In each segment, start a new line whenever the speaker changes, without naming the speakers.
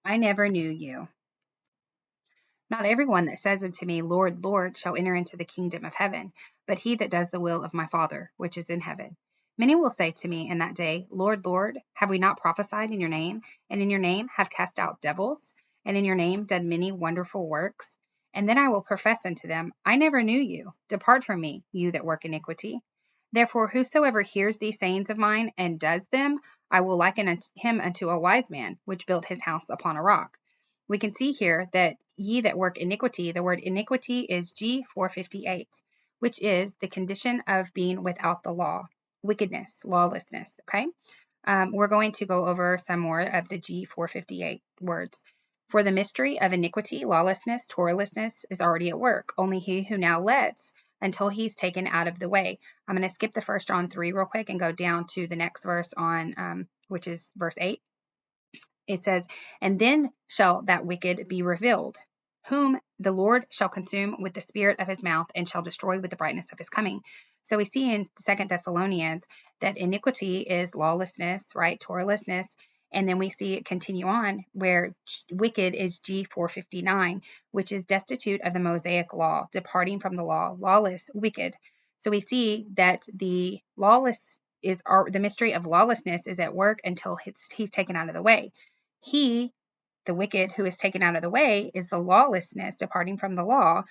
I never knew you. Not everyone that says unto me, Lord, Lord, shall enter into the kingdom of heaven, but he that does the will of my Father, which is in heaven. Many will say to me in that day, Lord, Lord, have we not prophesied in your name, and in your name have cast out devils, and in your name done many wonderful works? And then I will profess unto them, I never knew you. Depart from me, you that work iniquity. Therefore, whosoever hears these sayings of mine and does them, I will liken him unto a wise man, which built his house upon a rock. We can see here that ye that work iniquity, the word iniquity is G458, which is the condition of being without the law, wickedness, lawlessness. Okay. We're going to go over some more of the G458 words. For the mystery of iniquity, lawlessness, Torahless is already at work. Only he who now lets until he's taken out of the way. I'm going to skip the 1 John 3 real quick and go down to the next verse on, which is verse 8. It says, and then shall that wicked be revealed, whom the Lord shall consume with the spirit of his mouth and shall destroy with the brightness of his coming. So we see in 2 Thessalonians that iniquity is lawlessness, right? Torahless. And then we see it continue on where wicked is G459, which is destitute of the Mosaic law, departing from the law, lawless, wicked. So we see that the lawless is the mystery of lawlessness is at work until he's taken out of the way. He, the wicked who is taken out of the way, is the lawlessness departing from the law,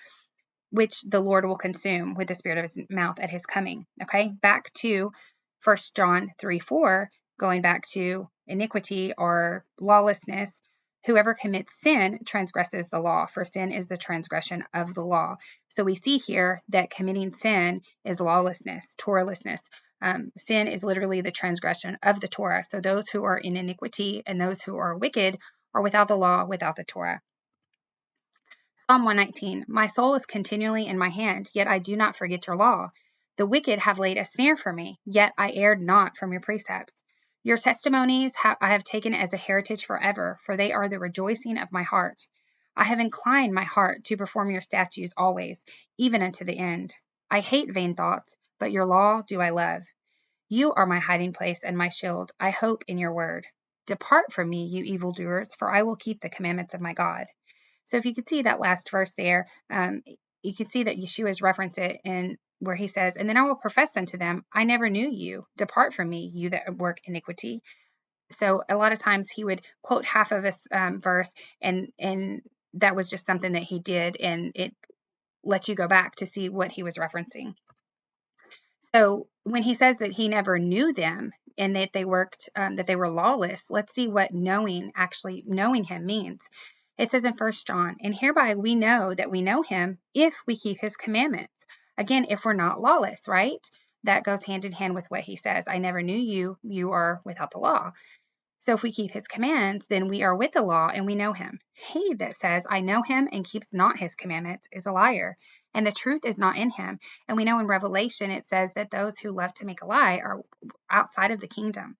which the Lord will consume with the spirit of his mouth at his coming. Okay, back to 1 John 3:4, going back to iniquity or lawlessness. Whoever commits sin transgresses the law, for sin is the transgression of the law. So we see here that committing sin is lawlessness, Torahless. Sin is literally the transgression of the Torah. So those who are in iniquity and those who are wicked are without the law, without the Torah. Psalm 119, my soul is continually in my hand, yet I do not forget your law. The wicked have laid a snare for me, yet I erred not from your precepts. Your testimonies I have taken as a heritage forever, for they are the rejoicing of my heart. I have inclined my heart to perform your statutes always, even unto the end. I hate vain thoughts, but your law do I love. You are my hiding place and my shield. I hope in your word. Depart from me, you evildoers, for I will keep the commandments of my God. So if you could see that last verse there, you can see that Yeshua's reference it in where he says, and then I will profess unto them, I never knew you. Depart from me, you that work iniquity. So a lot of times he would quote half of this verse, and that was just something that he did, and it lets you go back to see what he was referencing. So when he says that he never knew them and that they worked, that they were lawless, let's see what knowing him means. It says in 1 John, and hereby we know that we know him if we keep his commandments. Again, if we're not lawless, right? That goes hand in hand with what he says. I never knew you. You are without the law. So if we keep his commands, then we are with the law and we know him. He that says, I know him and keeps not his commandments is a liar, and the truth is not in him. And we know in Revelation it says that those who love to make a lie are outside of the kingdom.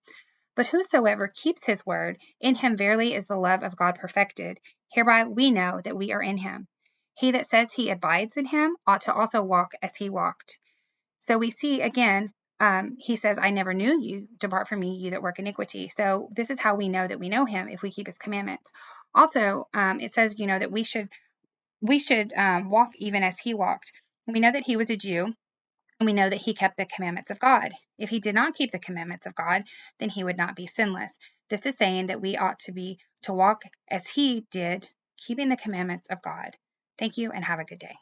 But whosoever keeps his word, in him verily is the love of God perfected. Hereby we know that we are in him. He that says he abides in him ought to also walk as he walked. So we see again, he says, I never knew you. Depart from me, you that work iniquity. So this is how we know that we know him, if we keep his commandments. Also, it says, that we should walk even as he walked. We know that he was a Jew, and we know that he kept the commandments of God. If he did not keep the commandments of God, then he would not be sinless. This is saying that we ought to walk as he did, keeping the commandments of God. Thank you and have a good day.